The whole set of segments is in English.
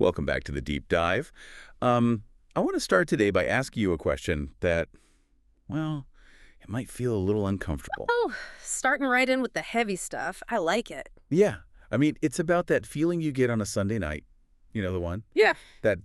Welcome back to the deep dive. I want to start today by asking you a question that, well, it might feel a little uncomfortable. Oh, starting right in with the heavy stuff. I like it. Yeah, I mean, it's about that feeling you get on a Sunday night. You know the one? Yeah. That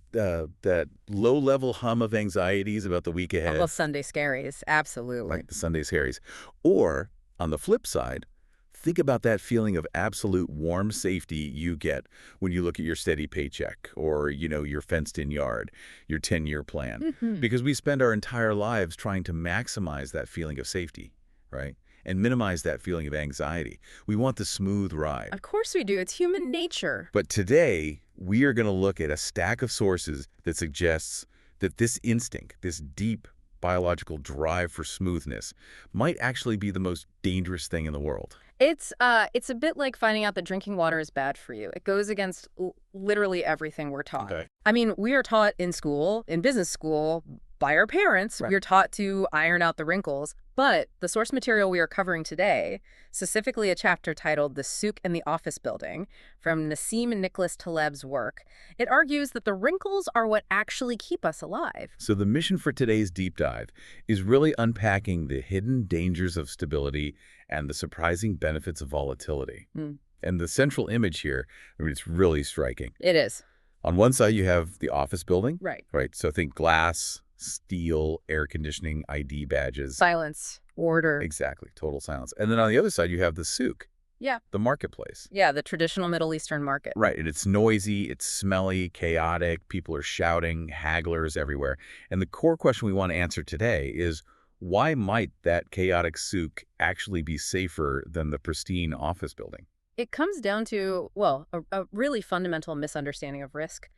low-level hum of anxieties about the week ahead, Well, Sunday scaries. Absolutely. like the Sunday scaries. Or, on the flip side, think about that feeling of absolute warm safety you get when you look at your steady paycheck or, your fenced-in yard, your 10-year plan. Because we spend our entire lives trying to maximize that feeling of safety, right? And minimize that feeling of anxiety. We want the smooth ride. Of course we do. It's human nature. But today, we are going to look at a stack of sources that suggests that this instinct, this deep biological drive for smoothness, might actually be the most dangerous thing in the world. It's a bit like finding out that drinking water is bad for you. It goes against literally everything we're taught. Okay. I mean, we are taught in school, in business school, by our parents. Right. We're taught to iron out the wrinkles. But the source material we are covering today, specifically a chapter titled The Souk and the Office Building, from Nassim Nicholas Taleb's work, it argues that the wrinkles are what actually keep us alive. So the mission for today's deep dive is really unpacking the hidden dangers of stability and the surprising benefits of volatility. And the central image here, I mean, it's really striking. It is. On one side, you have the office building. Right. Right. So think glass, steel, air conditioning, ID badges. Silence, order. Exactly. Total silence. And then on the other side, you have the souk. Yeah. The marketplace. Yeah, the traditional Middle Eastern market. Right. And it's noisy, it's smelly, chaotic. People are shouting, hagglers everywhere. And the core question we want to answer today is, why might that chaotic souk actually be safer than the pristine office building? It comes down to, well, a really fundamental misunderstanding of risk.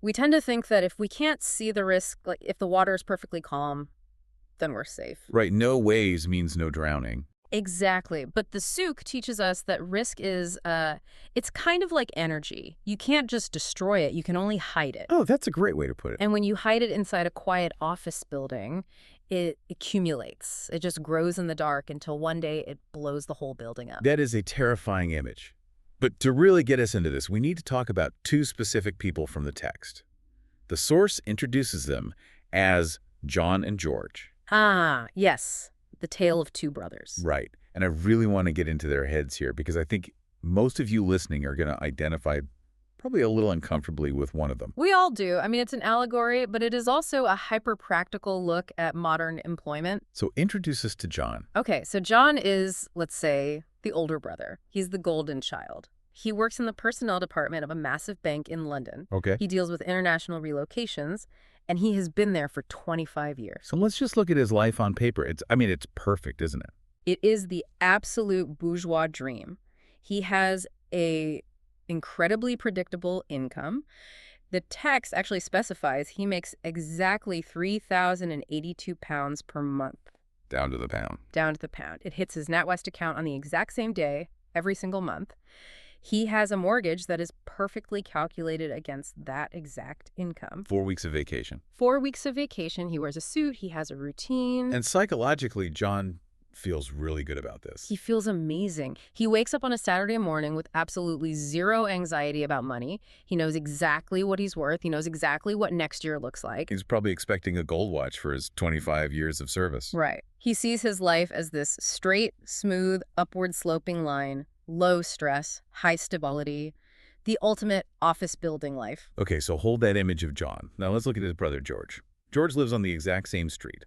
We tend to think that if we can't see the risk, like if the water is perfectly calm, then we're safe. Right. No waves means no drowning. Exactly. But the Souk teaches us that risk is, it's kind of like energy. You can't just destroy it. You can only hide it. Oh, that's a great way to put it. And when you hide it inside a quiet office building, it accumulates. It just grows in the dark until one day it blows the whole building up. That is a terrifying image. But to really get us into this, we need to talk about two specific people from the text. The source introduces them as John and George. Ah, yes. The tale of two brothers. Right. And I really want to get into their heads here because I think most of you listening are going to identify probably a little uncomfortably with one of them. We all do. I mean, it's an allegory, but it is also a hyper-practical look at modern employment. So introduce us to John. Okay, so John is, let's say, the older brother. He's the golden child. He works in the personnel department of a massive bank in London. Okay. He deals with international relocations, and he has been there for 25 years. So let's just look at his life on paper. It's perfect, isn't it? It is the absolute bourgeois dream. He has a incredibly predictable income. The text actually specifies he makes exactly £3,082 per month. Down to the pound. Down to the pound. It hits his NatWest account on the exact same day, every single month. He has a mortgage that is perfectly calculated against that exact income. 4 weeks of vacation. 4 weeks of vacation. He wears a suit. He has a routine. And psychologically, John feels really good about this. He feels amazing. He wakes up on a Saturday morning with absolutely zero anxiety about money. He knows exactly what he's worth. He knows exactly what next year looks like. He's probably expecting a gold watch for his 25 years of service. Right. He sees his life as this straight, smooth, upward sloping line, low stress, high stability, the ultimate office building life. Okay, so hold that image of John. Now let's look at his brother, George. George lives on the exact same street.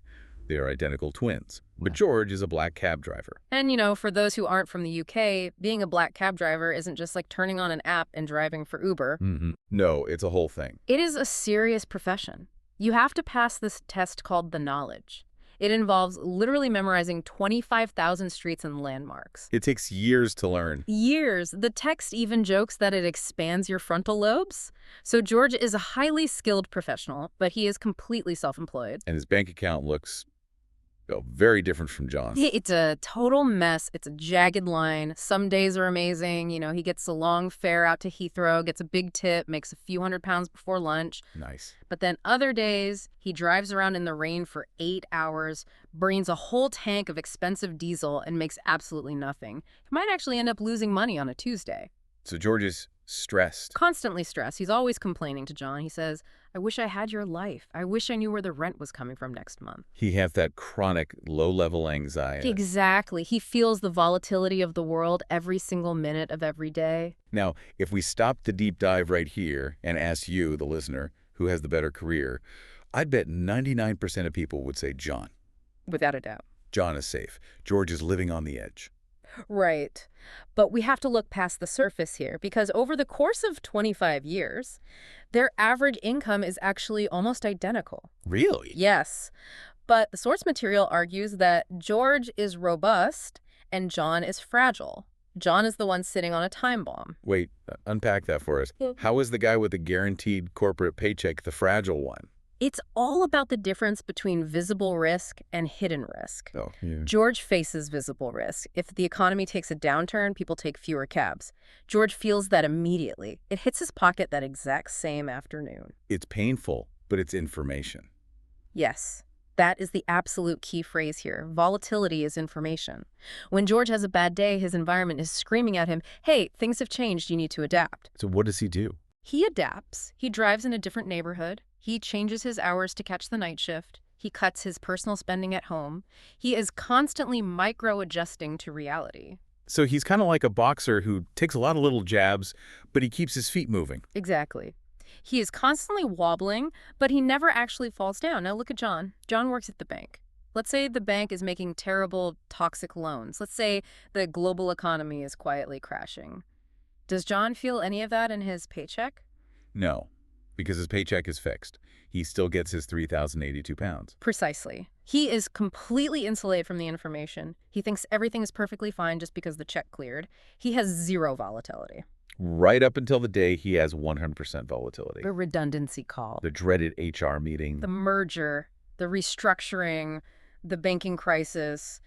They are identical twins. But George is a black cab driver. And, for those who aren't from the UK, being a black cab driver isn't just like turning on an app and driving for Uber. No, it's a whole thing. It is a serious profession. You have to pass this test called the knowledge. It involves literally memorizing 25,000 streets and landmarks. It takes years to learn. Years. The text even jokes that it expands your frontal lobes. So George is a highly skilled professional, but he is completely self-employed. And his bank account looks very different from John's. It's a total mess. It's a jagged line. Some days are amazing. He gets a long fare out to Heathrow, gets a big tip, makes a few £100s before lunch. Nice. But then other days, he drives around in the rain for 8 hours, burns a whole tank of expensive diesel, and makes absolutely nothing. He might actually end up losing money on a Tuesday. So George is Stressed. Constantly stressed. He's always complaining to John. He says, I wish I had your life. I wish I knew where the rent was coming from next month. He has that chronic, low-level anxiety. Exactly. He feels the volatility of the world every single minute of every day. Now, if we stop the deep dive right here and ask you, the listener, who has the better career, I'd bet 99% of people would say John. Without a doubt. John is safe. George is living on the edge. Right. But we have to look past the surface here, because over the course of 25 years, their average income is actually almost identical. Really? Yes. But the source material argues that George is robust and John is fragile. John is the one sitting on a time bomb. Wait, unpack that for us. How is the guy with the guaranteed corporate paycheck the fragile one? It's all about the difference between visible risk and hidden risk. Oh, yeah. George faces visible risk. If the economy takes a downturn, people take fewer cabs. George feels that immediately. It hits his pocket that exact same afternoon. It's painful, but it's information. Yes, that is the absolute key phrase here. Volatility is information. When George has a bad day, his environment is screaming at him, hey, things have changed, you need to adapt. So what does he do? He adapts. He drives in a different neighborhood. He changes his hours to catch the night shift. He cuts his personal spending at home. He is constantly micro-adjusting to reality. So he's kind of like a boxer who takes a lot of little jabs, but he keeps his feet moving. Exactly. He is constantly wobbling, but he never actually falls down. Now look at John. John works at the bank. Let's say the bank is making terrible, toxic loans. Let's say the global economy is quietly crashing. Does John feel any of that in his paycheck? No, because his paycheck is fixed. He still gets his 3,082 pounds. Precisely. He is completely insulated from the information. He thinks everything is perfectly fine just because the check cleared. He has zero volatility. Right up until the day he has 100% volatility. The redundancy call. The dreaded HR meeting. The merger. The restructuring. The banking crisis.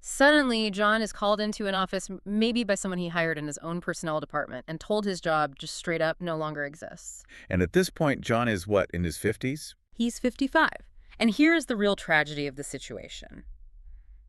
Suddenly, John is called into an office, maybe by someone he hired in his own personnel department, and told his job just straight up no longer exists. And at this point, John is what, in his 50s? He's 55. And here is the real tragedy of the situation.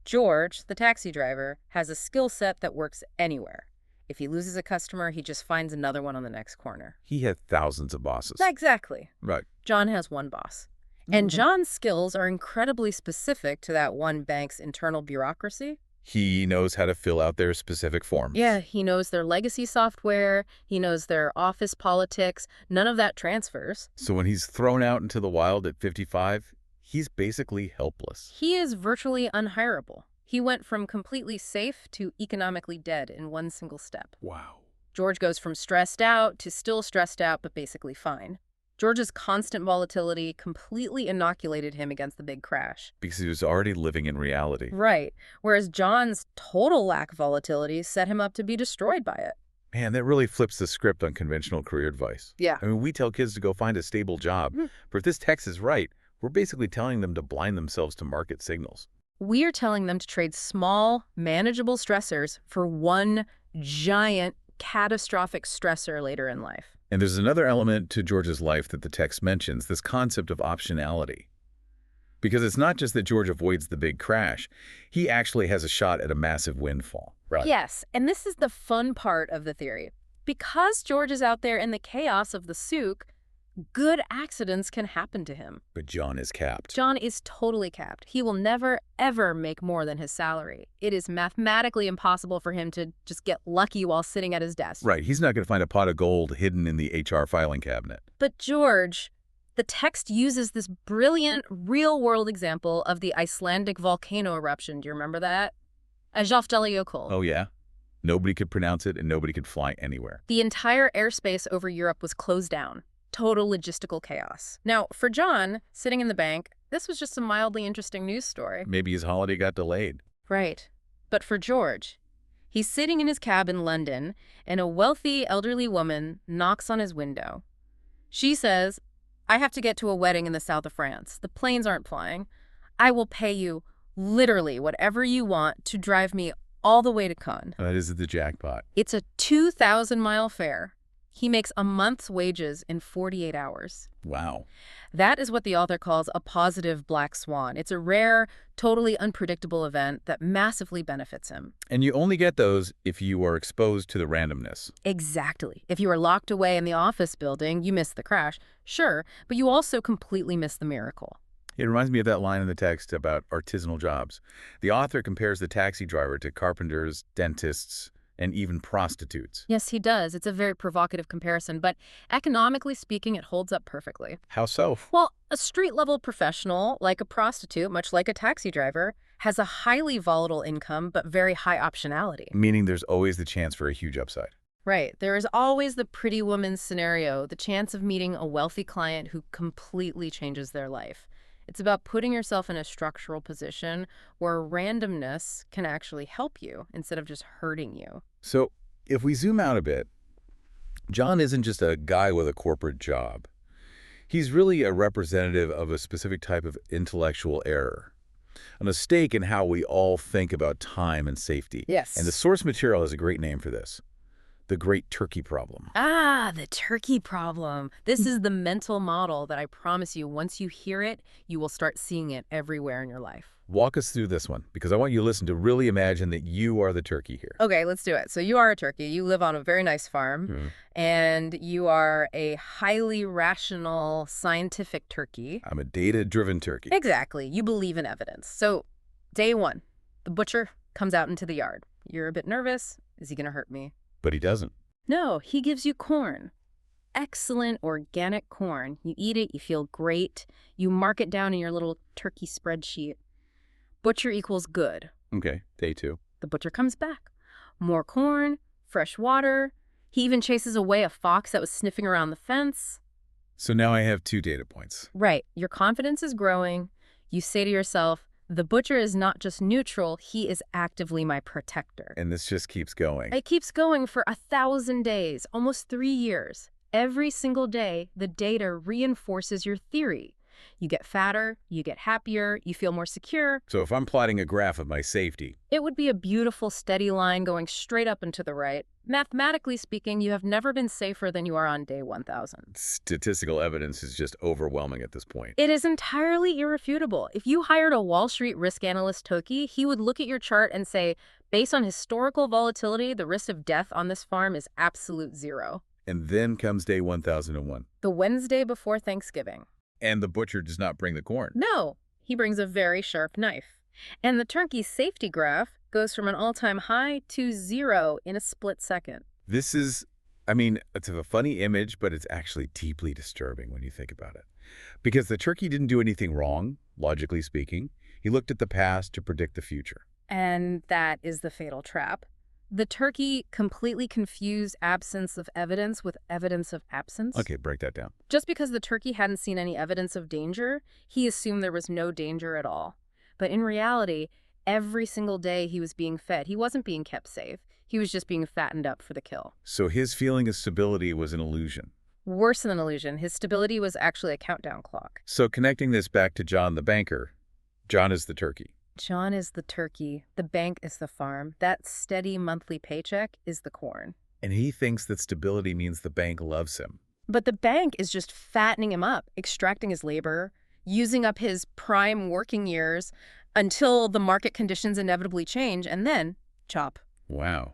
George, the taxi driver, has a skill set that works anywhere. If he loses a customer, he just finds another one on the next corner. He had thousands of bosses. Exactly. Right. John has one boss. And John's skills are incredibly specific to that one bank's internal bureaucracy. He knows how to fill out their specific forms. Yeah, he knows their legacy software. He knows their office politics. None of that transfers. So when he's thrown out into the wild at 55, he's basically helpless. He is virtually unhireable. He went from completely safe to economically dead in one single step. Wow. George goes from stressed out to still stressed out, but basically fine. George's constant volatility completely inoculated him against the big crash. Because he was already living in reality. Right. Whereas John's total lack of volatility set him up to be destroyed by it. Man, that really flips the script on conventional career advice. Yeah. I mean, we tell kids to go find a stable job. But if this text is right, we're basically telling them to blind themselves to market signals. We are telling them to trade small, manageable stressors for one giant, catastrophic stressor later in life. And there's another element to George's life that the text mentions, this concept of optionality. Because it's not just that George avoids the big crash. He actually has a shot at a massive windfall. Right. Yes, and this is the fun part of the theory. Because George is out there in the chaos of the souk, good accidents can happen to him. But John is capped. John is totally capped. He will never, ever make more than his salary. It is mathematically impossible for him to just get lucky while sitting at his desk. Right. He's not going to find a pot of gold hidden in the HR filing cabinet. But George, the text uses this brilliant real-world example of the Icelandic volcano eruption. Do you remember that? Eyjafjallajökull. Oh, yeah? Nobody could pronounce it and nobody could fly anywhere. The entire airspace over Europe was closed down. Total logistical chaos. Now, for John, sitting in the bank, this was just a mildly interesting news story. Maybe his holiday got delayed. Right. But for George, he's sitting in his cab in London, and a wealthy elderly woman knocks on his window. She says, I have to get to a wedding in the south of France. The planes aren't flying. I will pay you literally whatever you want to drive me all the way to Cannes. That is the jackpot. It's a 2,000-mile fare. He makes a month's wages in 48 hours. Wow. That is what the author calls a positive black swan. It's a rare, totally unpredictable event that massively benefits him. And you only get those if you are exposed to the randomness. Exactly. If you are locked away in the office building, you miss the crash, sure, but you also completely miss the miracle. It reminds me of that line in the text about artisanal jobs. The author compares the taxi driver to carpenters, dentists, and even prostitutes. Yes, he does. It's a very provocative comparison, but economically speaking, it holds up perfectly. How so? Well, a street-level professional, like a prostitute, much like a taxi driver, has a highly volatile income but very high optionality. Meaning there's always the chance for a huge upside. Right. There is always the pretty woman scenario, the chance of meeting a wealthy client who completely changes their life. It's about putting yourself in a structural position where randomness can actually help you instead of just hurting you. So if we zoom out a bit, John isn't just a guy with a corporate job. He's really a representative of a specific type of intellectual error, a mistake in how we all think about time and safety. Yes. And the source material has a great name for this: the Great Turkey Problem. Ah, the turkey problem. This is the mental model that I promise you, once you hear it, you will start seeing it everywhere in your life. Walk us through this one, because I want you to listen to really imagine that you are the turkey here. Okay, let's do it. So you are a turkey. You live on a very nice farm, and you are a highly rational, scientific turkey. I'm a data-driven turkey. Exactly. You believe in evidence. So day one, the butcher comes out into the yard. You're a bit nervous. Is he going to hurt me? But he doesn't. No, he gives you corn. Excellent organic corn. You eat it, you feel great. You mark it down in your little turkey spreadsheet. Butcher equals good. Okay, day two. The butcher comes back. More corn, fresh water. He even chases away a fox that was sniffing around the fence. So now I have 2 data points. Right. Your confidence is growing. You say to yourself, the butcher is not just neutral, he is actively my protector. And this just keeps going. It keeps going for 1,000 days, almost 3 years. Every single day, the data reinforces your theory. You get fatter, you get happier, you feel more secure. So if I'm plotting a graph of my safety, It would be a beautiful, steady line going straight up and to the right. Mathematically speaking, you have never been safer than you are on day 1,000. statistical evidence is just overwhelming at this point. It is entirely irrefutable. If you hired a Wall Street risk analyst, Toki, he would look at your chart and say, based on historical volatility, the risk of death on this farm is absolute zero. And then comes day 1001. The Wednesday before Thanksgiving. And the butcher does not bring the corn. No, he brings a very sharp knife. And the turkey's safety graph goes from an all-time high to 0 in a split second. This is, I mean, it's a funny image, but it's actually deeply disturbing when you think about it. Because the turkey didn't do anything wrong, logically speaking. He looked at the past to predict the future. And that is the fatal trap. The turkey completely confused absence of evidence with evidence of absence. Okay, break that down. Just because the turkey hadn't seen any evidence of danger, he assumed there was no danger at all. But in reality, every single day he was being fed. He wasn't being kept safe. He was just being fattened up for the kill. So his feeling of stability was an illusion. Worse than an illusion, his stability was actually a countdown clock. So connecting this back to John the banker, John is the turkey. John is the turkey, the bank is the farm, that steady monthly paycheck is the corn. And he thinks that stability means the bank loves him. But the bank is just fattening him up, extracting his labor, using up his prime working years until the market conditions inevitably change, and then chop. Wow.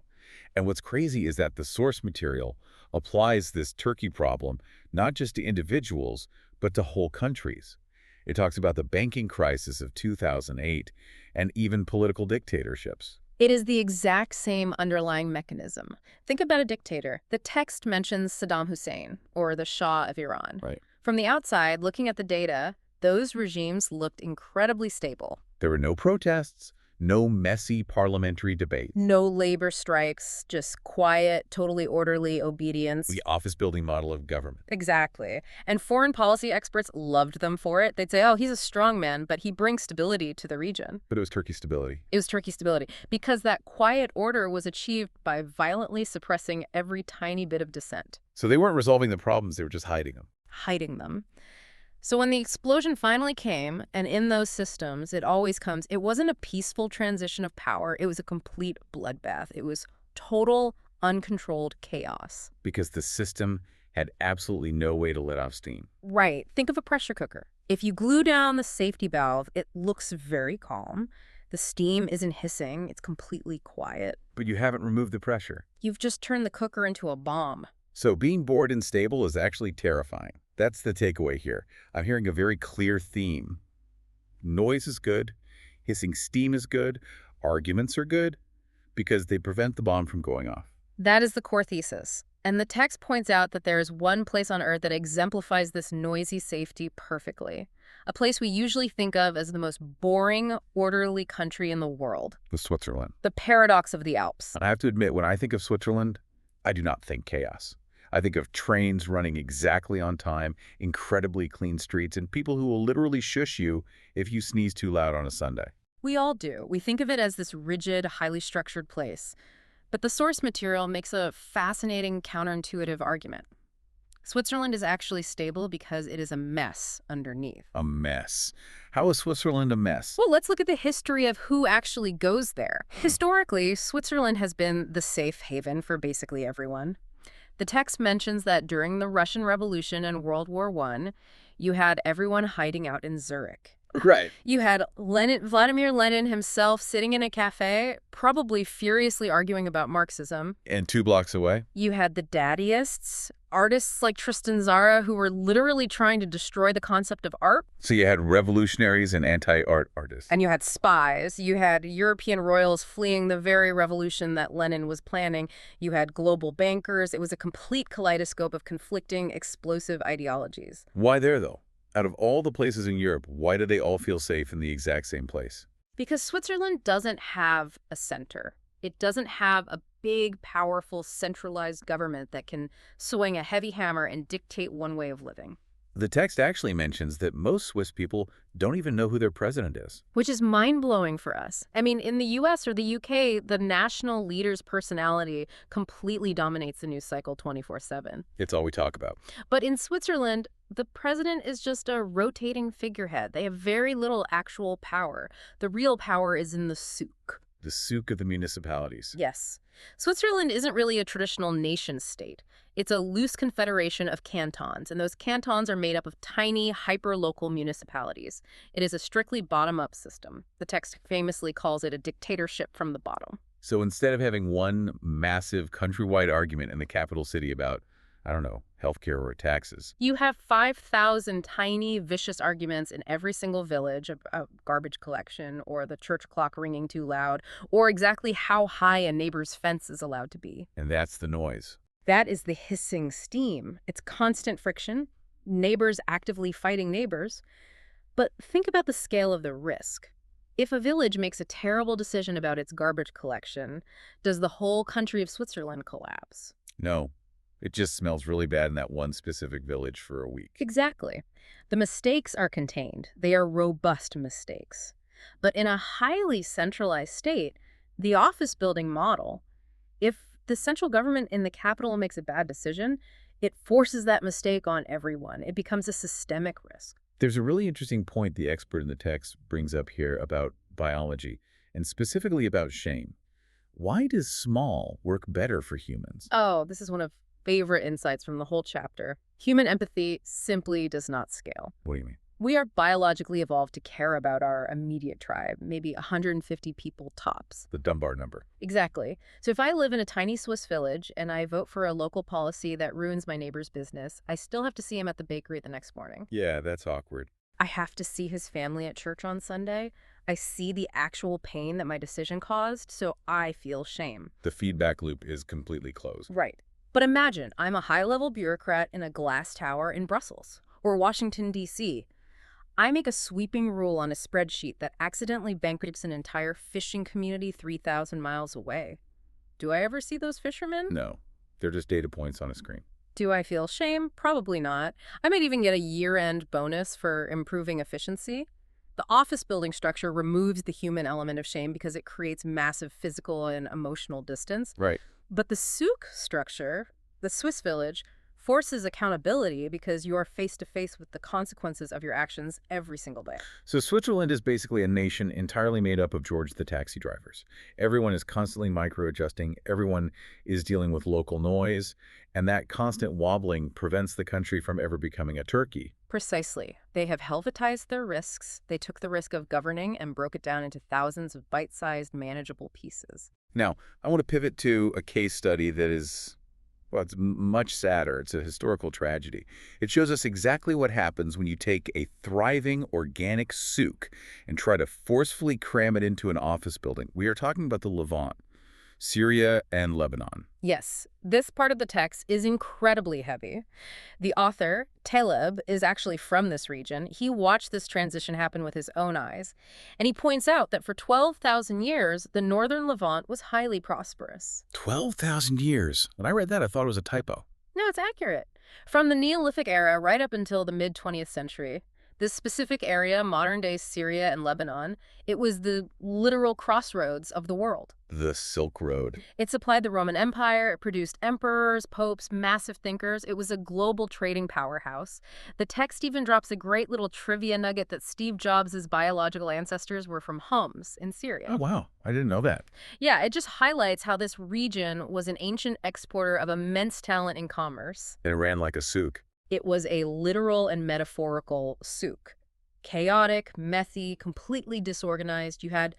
And what's crazy is that the source material applies this turkey problem not just to individuals, but to whole countries. It talks about the banking crisis of 2008 and even political dictatorships. It is the exact same underlying mechanism. Think about a dictator. The text mentions Saddam Hussein, or the Shah of Iran. Right. From the outside, looking at the data, those regimes looked incredibly stable. There were no protests, no messy parliamentary debate. No labor strikes, just quiet, totally orderly obedience. The office building model of government. Exactly. And foreign policy experts loved them for it. They'd say, oh, he's a strong man, but he brings stability to the region. But it was Turkey stability. It was Turkey stability, because that quiet order was achieved by violently suppressing every tiny bit of dissent. So they weren't resolving the problems, they were just hiding them. Hiding them. So when the explosion finally came, and in those systems, it always comes, it wasn't a peaceful transition of power. It was a complete bloodbath. It was total, uncontrolled chaos. Because the system had absolutely no way to let off steam. Right. Think of a pressure cooker. If you glue down the safety valve, it looks very calm. The steam isn't hissing. It's completely quiet. But you haven't removed the pressure. You've just turned the cooker into a bomb. So being bored and stable is actually terrifying. That's the takeaway here. I'm hearing a very clear theme. Noise is good. Hissing steam is good. Arguments are good because they prevent the bomb from going off. That is the core thesis. And the text points out that there is one place on Earth that exemplifies this noisy safety perfectly. A place we usually think of as the most boring, orderly country in the world. Switzerland. The paradox of the Alps. And I have to admit, when I think of Switzerland, I do not think chaos. I think of trains running exactly on time, incredibly clean streets, and people who will literally shush you if you sneeze too loud on a Sunday. We all do. We think of it as this rigid, highly structured place. But the source material makes a fascinating counterintuitive argument. Switzerland is actually stable because it is a mess underneath. A mess. How is Switzerland a mess? Well, let's look at the history of who actually goes there. Historically, Switzerland has been the safe haven for basically everyone. The text mentions that during the Russian Revolution and World War I, you had everyone hiding out in Zurich. Right. You had Vladimir Lenin himself sitting in a cafe, probably furiously arguing about Marxism. And 2 blocks away? You had the daddyists, artists like Tristan Tzara, who were literally trying to destroy the concept of art. So you had revolutionaries and anti-art artists. And you had spies. You had European royals fleeing the very revolution that Lenin was planning. You had global bankers. It was a complete kaleidoscope of conflicting, explosive ideologies. Why there, though? Out of all the places in Europe, why do they all feel safe in the exact same place? Because Switzerland doesn't have a center. It doesn't have a big, powerful, centralized government that can swing a heavy hammer and dictate one way of living. The text actually mentions that most Swiss people don't even know who their president is. Which is mind-blowing for us. I mean, in the US or the UK, the national leader's personality completely dominates the news cycle 24/7. It's all we talk about. But in Switzerland, the president is just a rotating figurehead. They have very little actual power. The real power is in the souk. The souk of the municipalities. Yes. Switzerland isn't really a traditional nation-state. It's a loose confederation of cantons, and those cantons are made up of tiny, hyper-local municipalities. It is a strictly bottom-up system. The text famously calls it a dictatorship from the bottom. So instead of having one massive countrywide argument in the capital city about, I don't know, healthcare or taxes, You have 5,000 tiny, vicious arguments in every single village about garbage collection or the church clock ringing too loud or exactly how high a neighbor's fence is allowed to be. and that's the noise. That is the hissing steam. It's constant friction, neighbors actively fighting neighbors. But think about the scale of the risk. If a village makes a terrible decision about its garbage collection, does the whole country of Switzerland collapse? No, it just smells really bad in that one specific village for a week. Exactly. The mistakes are contained. They are robust mistakes. But in a highly centralized state, the office building model, if the central government in the capital makes a bad decision, it forces that mistake on everyone. It becomes a systemic risk. There's a really interesting point the expert in the text brings up here about biology, and specifically about shame. Why does small work better for humans? Oh, this is one of favorite insights from the whole chapter. Human empathy simply does not scale. What do you mean? We are biologically evolved to care about our immediate tribe, maybe 150 people tops. The Dunbar number. Exactly. So if I live in a tiny Swiss village and I vote for a local policy that ruins my neighbor's business, I still have to see him at the bakery the next morning. Yeah, that's awkward. I have to see his family at church on Sunday. I see the actual pain that my decision caused, so I feel shame. The feedback loop is completely closed. Right. But imagine I'm a high-level bureaucrat in a glass tower in Brussels or Washington, D.C. I make a sweeping rule on a spreadsheet that accidentally bankrupts an entire fishing community 3,000 miles away. Do I ever see those fishermen? No, they're just data points on a screen. Do I feel shame? Probably not. I might even get a year-end bonus for improving efficiency. The office building structure removes the human element of shame because it creates massive physical and emotional distance. Right. But the souk structure, the Swiss village, forces accountability because you are face to face with the consequences of your actions every single day. So Switzerland is basically a nation entirely made up of George the taxi drivers. Everyone is constantly micro-adjusting. Everyone is dealing with local noise. And that constant wobbling prevents the country from ever becoming a Turkey. Precisely. They have helvetized their risks. They took the risk of governing and broke it down into thousands of bite-sized, manageable pieces. Now, I want to pivot to a case study that is, well, it's much sadder. It's a historical tragedy. It shows us exactly what happens when you take a thriving organic souk and try to forcefully cram it into an office building. We are talking about the Levant, Syria and Lebanon. Yes, this part of the text is incredibly heavy. The author, Taleb, is actually from this region. He watched this transition happen with his own eyes, and he points out that for 12,000 years, the northern Levant was highly prosperous. 12,000 years. When I read that, I thought it was a typo. No, it's accurate. From the Neolithic era right up until the mid-20th century, this specific area, modern-day Syria and Lebanon, it was the literal crossroads of the world. The Silk Road. It supplied the Roman Empire, it produced emperors, popes, massive thinkers. It was a global trading powerhouse. The text even drops a great little trivia nugget that Steve Jobs' biological ancestors were from Homs in Syria. Oh, wow. I didn't know that. Yeah, it just highlights how this region was an ancient exporter of immense talent in commerce. And it ran like a souk. It was a literal and metaphorical souk. Chaotic, messy, completely disorganized. You had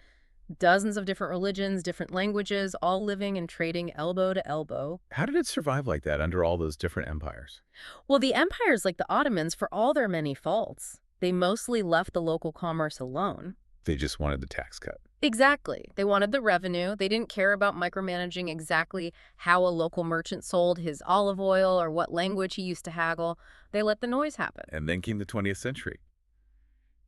dozens of different religions, different languages, all living and trading elbow to elbow. How did it survive like that under all those different empires? Well, the empires like the Ottomans, for all their many faults, they mostly left the local commerce alone. They just wanted the tax cut. Exactly. They wanted the revenue. They didn't care about micromanaging exactly how a local merchant sold his olive oil or what language he used to haggle. They let the noise happen. And then came the 20th century.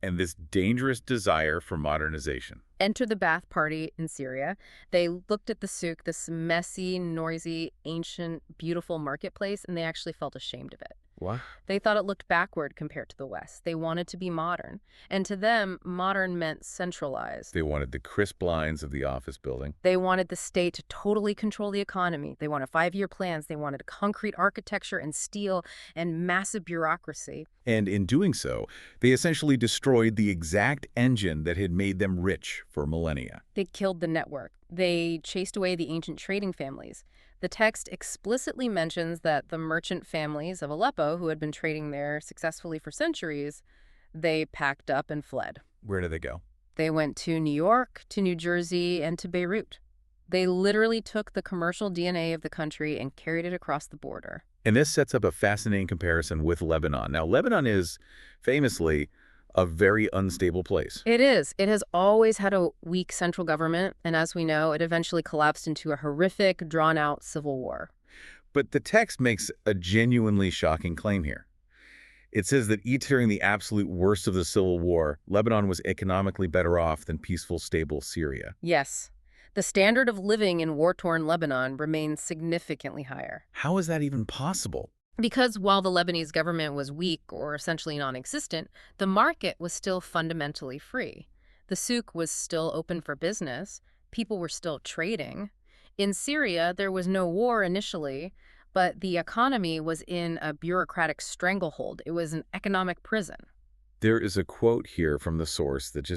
And this dangerous desire for modernization. Enter the Ba'ath Party in Syria. They looked at the souk, this messy, noisy, ancient, beautiful marketplace, and they actually felt ashamed of it. What? They thought it looked backward compared to the West. They wanted to be modern. And to them, modern meant centralized. They wanted the crisp lines of the office building. They wanted the state to totally control the economy. They wanted 5-year plans. They wanted concrete architecture and steel and massive bureaucracy. And in doing so, they essentially destroyed the exact engine that had made them rich for millennia. They killed the network. They chased away the ancient trading families. The text explicitly mentions that the merchant families of Aleppo, who had been trading there successfully for centuries, they packed up and fled. Where did they go? They went to New York, to New Jersey, and to Beirut. They literally took the commercial DNA of the country and carried it across the border. And this sets up a fascinating comparison with Lebanon. Now, Lebanon is famously a very unstable place. It is. It has always had a weak central government, and as we know, it eventually collapsed into a horrific, drawn-out civil war. But the text makes a genuinely shocking claim here. It says that during the absolute worst of the civil war, Lebanon was economically better off than peaceful, stable Syria. Yes. The standard of living in war-torn Lebanon remains significantly higher. How is that even possible? Because while the Lebanese government was weak or essentially non-existent, the market was still fundamentally free. The souk was still open for business. People were still trading. In Syria, there was no war initially, but the economy was in a bureaucratic stranglehold. It was an economic prison. There is a quote here from the source that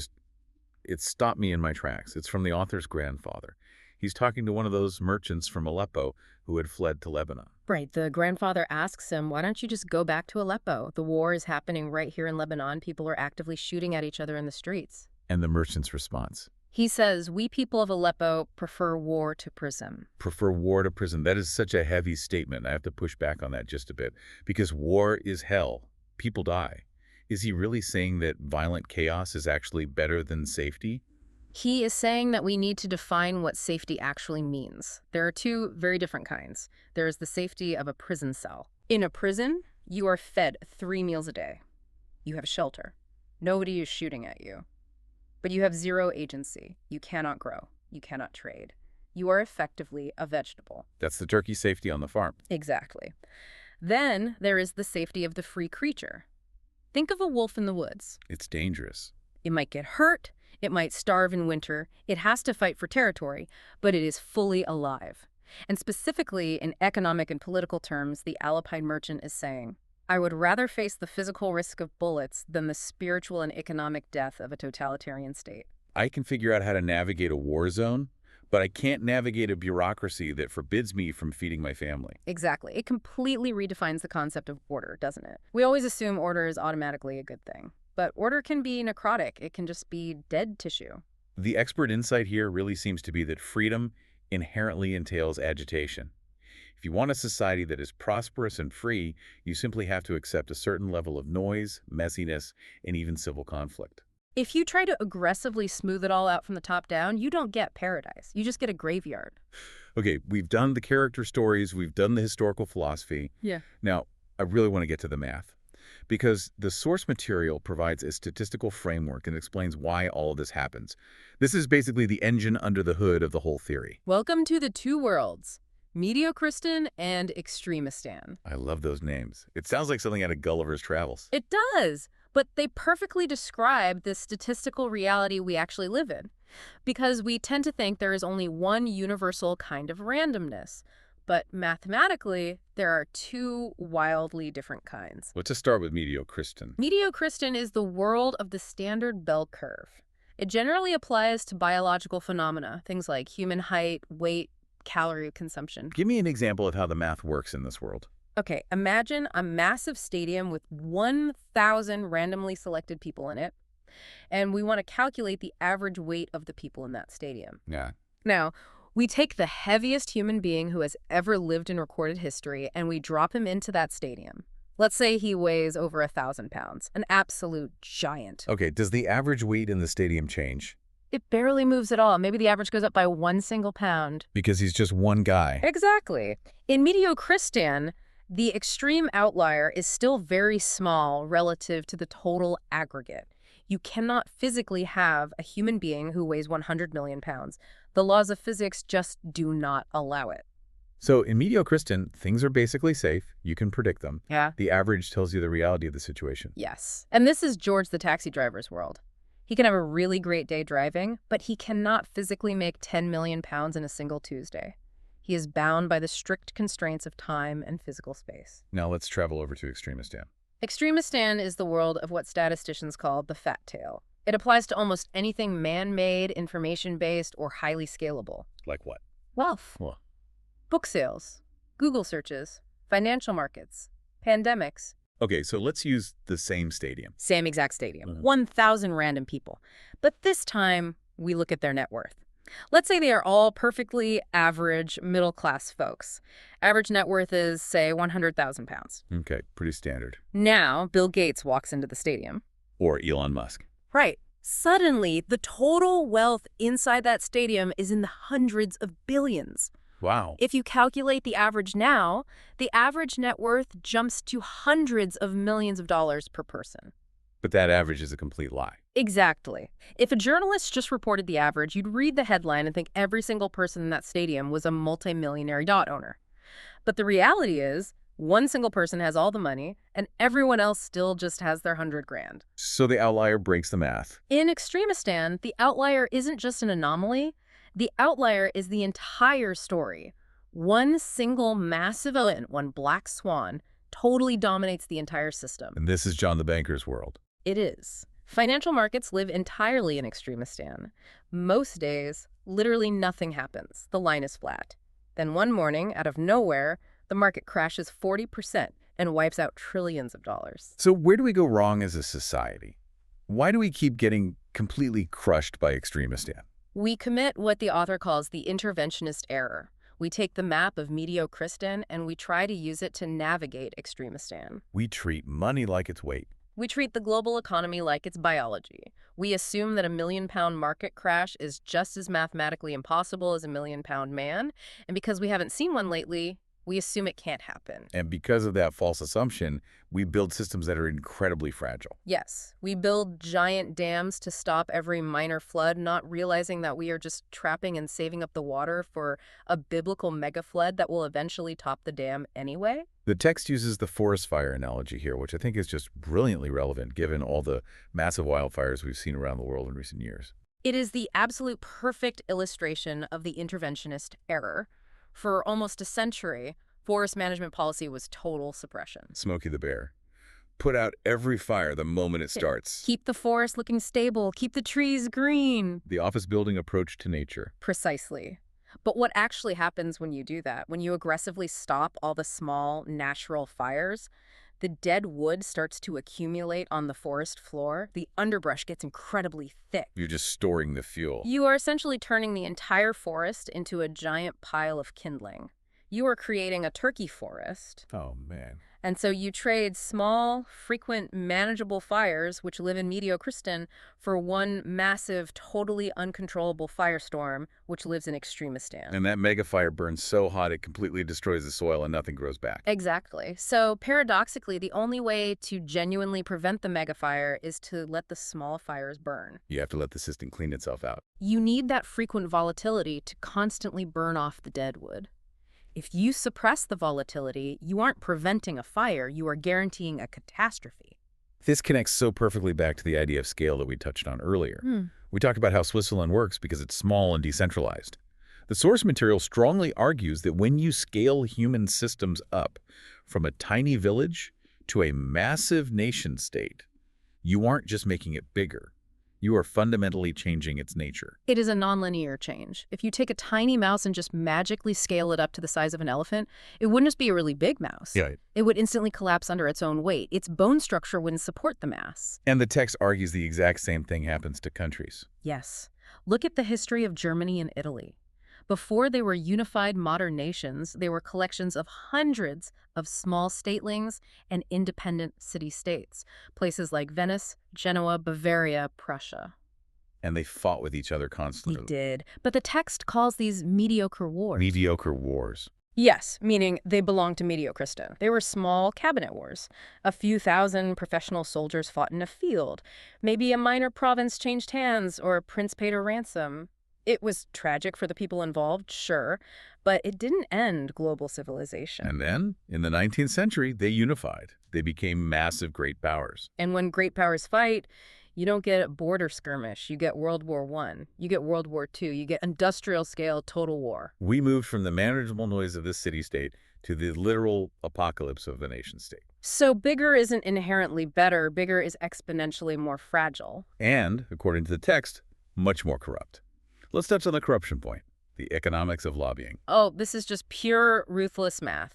it stopped me in my tracks. It's from the author's grandfather. He's talking to one of those merchants from Aleppo who had fled to Lebanon. Right. The grandfather asks him, why don't you just go back to Aleppo? The war is happening right here in Lebanon. People are actively shooting at each other in the streets. And the merchant's response? He says, we people of Aleppo prefer war to prison. Prefer war to prison. That is such a heavy statement. I have to push back on that just a bit. Because war is hell. People die. Is he really saying that violent chaos is actually better than safety? He is saying that we need to define what safety actually means. There are two very different kinds. There is the safety of a prison cell. In a prison, you are fed 3 meals a day. You have shelter. Nobody is shooting at you. But you have zero agency. You cannot grow. You cannot trade. You are effectively a vegetable. That's the turkey safety on the farm. Exactly. Then there is the safety of the free creature. Think of a wolf in the woods. It's dangerous. It might get hurt. It might starve in winter. It has to fight for territory, but it is fully alive. And specifically, in economic and political terms, the Alpine merchant is saying, I would rather face the physical risk of bullets than the spiritual and economic death of a totalitarian state. I can figure out how to navigate a war zone, but I can't navigate a bureaucracy that forbids me from feeding my family. Exactly. It completely redefines the concept of order, doesn't it? We always assume order is automatically a good thing. But order can be necrotic. It can just be dead tissue. The expert insight here really seems to be that freedom inherently entails agitation. If you want a society that is prosperous and free, you simply have to accept a certain level of noise, messiness, and even civil conflict. If you try to aggressively smooth it all out from the top down, you don't get paradise. You just get a graveyard. Okay, we've done the character stories, we've done the historical philosophy. Yeah. Now, I really want to get to the math, because the source material provides a statistical framework and explains why all of this happens. This is basically the engine under the hood of the whole theory. Welcome to the two worlds, Mediocristan and Extremistan. I love those names. It sounds like something out of Gulliver's Travels. It does, but they perfectly describe the statistical reality we actually live in. Because we tend to think there is only one universal kind of randomness. But mathematically, there are two wildly different kinds. Let's just start with Mediocristan. Mediocristan is the world of the standard bell curve. It generally applies to biological phenomena, things like human height, weight, calorie consumption. Give me an example of how the math works in this world. Okay, imagine a massive stadium with 1,000 randomly selected people in it, and we want to calculate the average weight of the people in that stadium. Yeah. Now, we take the heaviest human being who has ever lived in recorded history, and we drop him into that stadium. Let's say he weighs over 1,000 pounds, an absolute giant. Okay, does the average weight in the stadium change? It barely moves at all. Maybe the average goes up by 1 single pound. Because he's just one guy. Exactly. In Mediocristan, the extreme outlier is still very small relative to the total aggregate. You cannot physically have a human being who weighs 100 million pounds. The laws of physics just do not allow it. So in Mediocristan, things are basically safe. You can predict them. Yeah. The average tells you the reality of the situation. Yes. And this is George the taxi driver's world. He can have a really great day driving, but he cannot physically make 10 million pounds in a single Tuesday. He is bound by the strict constraints of time and physical space. Now let's travel over to Extremistan. Extremistan is the world of what statisticians call the fat tail. It applies to almost anything man-made, information-based, or highly scalable. Like what? Wealth, Well, book sales, Google searches, financial markets, pandemics. okay, so let's use the same stadium. Same exact stadium. Mhm. 1,000 random people. But this time, we look at their net worth. Let's say they are all perfectly average middle-class folks. Average net worth is, say, 100,000 pounds. Okay, pretty standard. Now, Bill Gates walks into the stadium. Or Elon Musk. Right. Suddenly, the total wealth inside that stadium is in the hundreds of billions. Wow. If you calculate the average now, the average net worth jumps to hundreds of millions of dollars per person. But that average is a complete lie. Exactly. If a journalist just reported the average, you'd read the headline and think every single person in that stadium was a multimillionaire yacht owner. But the reality is, one single person has all the money, and everyone else still just has their 100 grand. So the outlier breaks the math. In Extremistan, the outlier isn't just an anomaly. The outlier is the entire story. One single massive event, one black swan, totally dominates the entire system. And this is John the Banker's world. It is. Financial markets live entirely in Extremistan. Most days, literally nothing happens. The line is flat. Then one morning, out of nowhere, the market crashes 40% and wipes out trillions of dollars. So where do we go wrong as a society? Why do we keep getting completely crushed by Extremistan? We commit what the author calls the interventionist error. We take the map of Mediocristan and we try to use it to navigate Extremistan. We treat money like its weight. We treat the global economy like it's biology. We assume that a million-pound market crash is just as mathematically impossible as a million-pound man, and because we haven't seen one lately, we assume it can't happen. And because of that false assumption, we build systems that are incredibly fragile. Yes, we build giant dams to stop every minor flood, not realizing that we are just trapping and saving up the water for a biblical mega flood that will eventually top the dam anyway. The text uses the forest fire analogy here, which I think is just brilliantly relevant given all the massive wildfires we've seen around the world in recent years. It is the absolute perfect illustration of the interventionist error. For almost a century, forest management policy was total suppression. Smokey the Bear. Put out every fire the moment it starts. Keep the forest looking stable, keep the trees green. The office building approach to nature. Precisely. But what actually happens when you do that, when you aggressively stop all the small, natural fires, the dead wood starts to accumulate on the forest floor. The underbrush gets incredibly thick. You're just storing the fuel. You are essentially turning the entire forest into a giant pile of kindling. You are creating a turkey forest. Oh, man. And so you trade small, frequent, manageable fires, which live in Mediocristan, for one massive, totally uncontrollable firestorm, which lives in Extremistan. And that mega fire burns so hot it completely destroys the soil and nothing grows back. Exactly. So paradoxically, the only way to genuinely prevent the megafire is to let the small fires burn. You have to let the system clean itself out. You need that frequent volatility to constantly burn off the dead wood. If you suppress the volatility, you aren't preventing a fire, you are guaranteeing a catastrophe. This connects so perfectly back to the idea of scale that we touched on earlier. We talked about how Switzerland works because it's small and decentralized. The source material strongly argues that when you scale human systems up from a tiny village to a massive nation-state, you aren't just making it bigger. You are fundamentally changing its nature. It is a nonlinear change. If you take a tiny mouse and just magically scale it up to the size of an elephant, it wouldn't just be a really big mouse. Yeah. It would instantly collapse under its own weight. Its bone structure wouldn't support the mass. And the text argues the exact same thing happens to countries. Yes. Look at the history of Germany and Italy. Before they were unified modern nations, they were collections of hundreds of small statelings and independent city-states, places like Venice, Genoa, Bavaria, Prussia. And they fought with each other They constantly. did. But the text calls these mediocre wars. Mediocre wars. Yes, meaning they belonged to Mediocristan. They were small cabinet wars. A few thousand professional soldiers fought in a field. Maybe a minor province changed hands or a prince paid a ransom. It was tragic for the people involved, sure, but it didn't end global civilization. And then, in the 19th century, they unified. They became massive great powers. And when great powers fight, you don't get a border skirmish. You get World War I. You get World War II. You get industrial-scale total war. We moved from the manageable noise of this city-state to the literal apocalypse of the nation-state. So bigger isn't inherently better. Bigger is exponentially more fragile. And, according to the text, much more corrupt. Let's touch on the corruption point, the economics of lobbying. Oh, this is just pure ruthless math.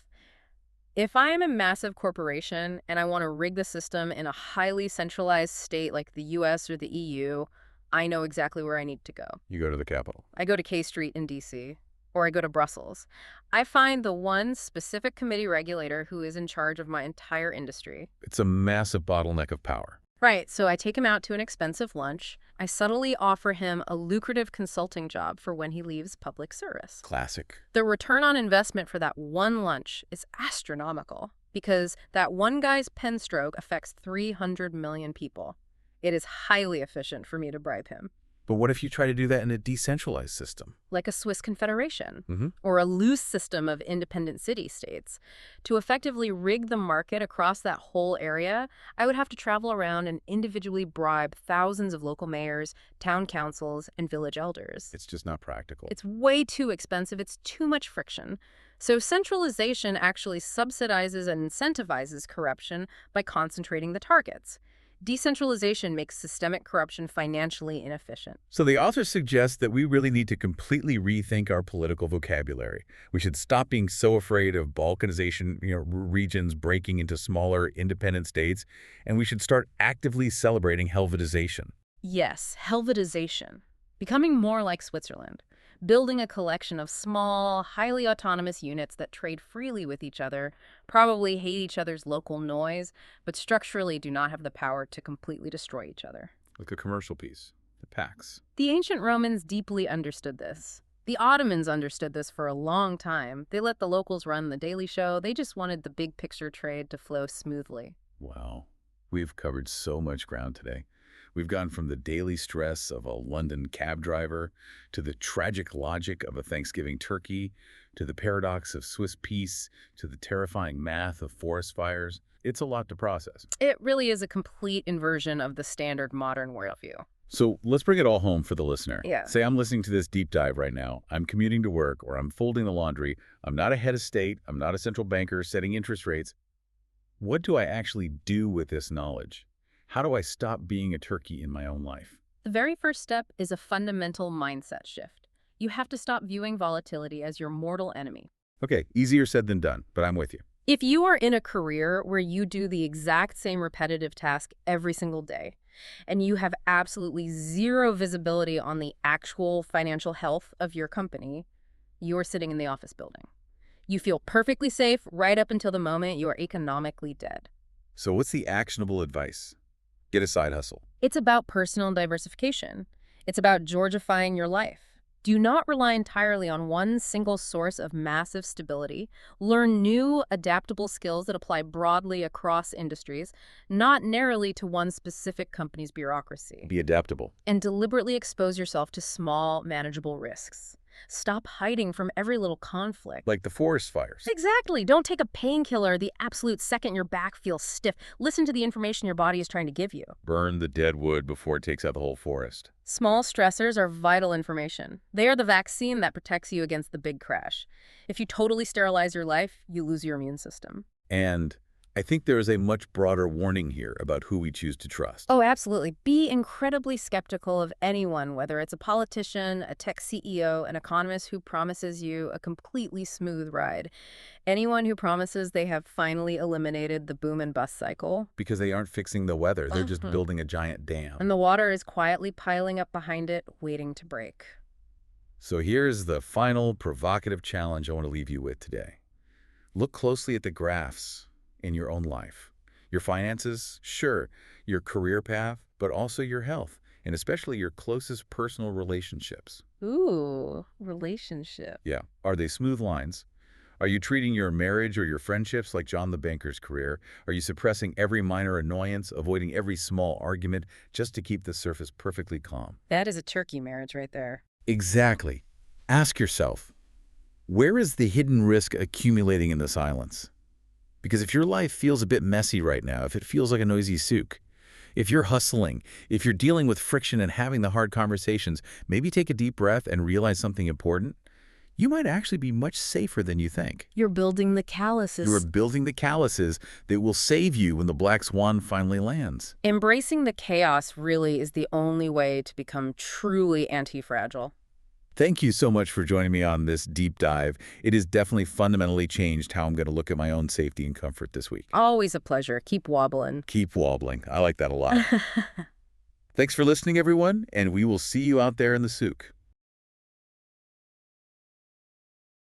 If I am a massive corporation and I want to rig the system in a highly centralized state like the US or the EU, I know exactly where I need to go. You go to the Capitol. I go to K Street in DC, or I go to Brussels. I find the one specific committee regulator who is in charge of my entire industry. It's a massive bottleneck of power. Right, so I take him out to an expensive lunch. I subtly offer him a lucrative consulting job for when he leaves public service. Classic. The return on investment for that one lunch is astronomical because that one guy's pen stroke affects 300 million people. It is highly efficient for me to bribe him. But what if you try to do that in a decentralized system? Like a Swiss confederation, Mm-hmm. or a loose system of independent city-states. To effectively rig the market across that whole area, I would have to travel around and individually bribe thousands of local mayors, town councils, and village elders. It's just not practical. It's way too expensive. It's too much friction. So centralization actually subsidizes and incentivizes corruption by concentrating the targets. Decentralization makes systemic corruption financially inefficient. So the author suggests that we really need to completely rethink our political vocabulary. We should stop being so afraid of balkanization, regions breaking into smaller independent states, and we should start actively celebrating Helvetization. Yes, Helvetization. Becoming more like Switzerland. Building a collection of small, highly autonomous units that trade freely with each other, probably hate each other's local noise, but structurally do not have the power to completely destroy each other. Like a commercial piece, the Pax. The ancient Romans deeply understood this. The Ottomans understood this for a long time. They let the locals run the Daily Show. They just wanted the big picture trade to flow smoothly. Wow. We've covered so much ground today. We've gone from the daily stress of a London cab driver to the tragic logic of a Thanksgiving turkey, to the paradox of Swiss peace, to the terrifying math of forest fires. It's a lot to process. It really is a complete inversion of the standard modern worldview. So let's bring it all home for the listener. Yeah. Say I'm listening to this deep dive right now. I'm commuting to work or I'm folding the laundry. I'm not a head of state. I'm not a central banker setting interest rates. What do I actually do with this knowledge? How do I stop being a turkey in my own life? The very first step is a fundamental mindset shift. You have to stop viewing volatility as your mortal enemy. Okay, easier said than done, but I'm with you. If you are in a career where you do the exact same repetitive task every single day, and you have absolutely zero visibility on the actual financial health of your company, you're sitting in the office building. You feel perfectly safe right up until the moment you are economically dead. So what's the actionable advice? Get a side hustle. It's about personal diversification. It's about Georgifying your life. Do not rely entirely on one single source of massive stability. Learn new, adaptable skills that apply broadly across industries, not narrowly to one specific company's bureaucracy. Be adaptable. And deliberately expose yourself to small, manageable risks. Stop hiding from every little conflict. Like the forest fires. Exactly. Don't take a painkiller the absolute second your back feels stiff. Listen to the information your body is trying to give you. Burn the dead wood before it takes out the whole forest. Small stressors are vital information. They are the vaccine that protects you against the big crash. If you totally sterilize your life, you lose your immune system. And I think there is a much broader warning here about who we choose to trust. Oh, absolutely. Be incredibly skeptical of anyone, whether it's a politician, a tech CEO, an economist who promises you a completely smooth ride. Anyone who promises they have finally eliminated the boom and bust cycle. Because they aren't fixing the weather. They're just building a giant dam. And the water is quietly piling up behind it, waiting to break. So here's the final provocative challenge I want to leave you with today. Look closely at the graphs in your own life. Your finances, sure, your career path, but also your health, and especially your closest personal relationships. Ooh, relationship. Yeah. Are they smooth lines? Are you treating your marriage or your friendships like John the banker's career? Are you suppressing every minor annoyance, avoiding every small argument just to keep the surface perfectly calm? That is a turkey marriage right there. Exactly. Ask yourself, where is the hidden risk accumulating in the silence? Because if your life feels a bit messy right now, if it feels like a noisy souk, if you're hustling, if you're dealing with friction and having the hard conversations, maybe take a deep breath and realize something important. You might actually be much safer than you think. You're building the calluses. You are building the calluses that will save you when the black swan finally lands. Embracing the chaos really is the only way to become truly anti-fragile. Thank you so much for joining me on this deep dive. It has definitely fundamentally changed how I'm going to look at my own safety and comfort this week. Always a pleasure. Keep wobbling. Keep wobbling. I like that a lot. Thanks for listening, everyone, and we will see you out there in the souk.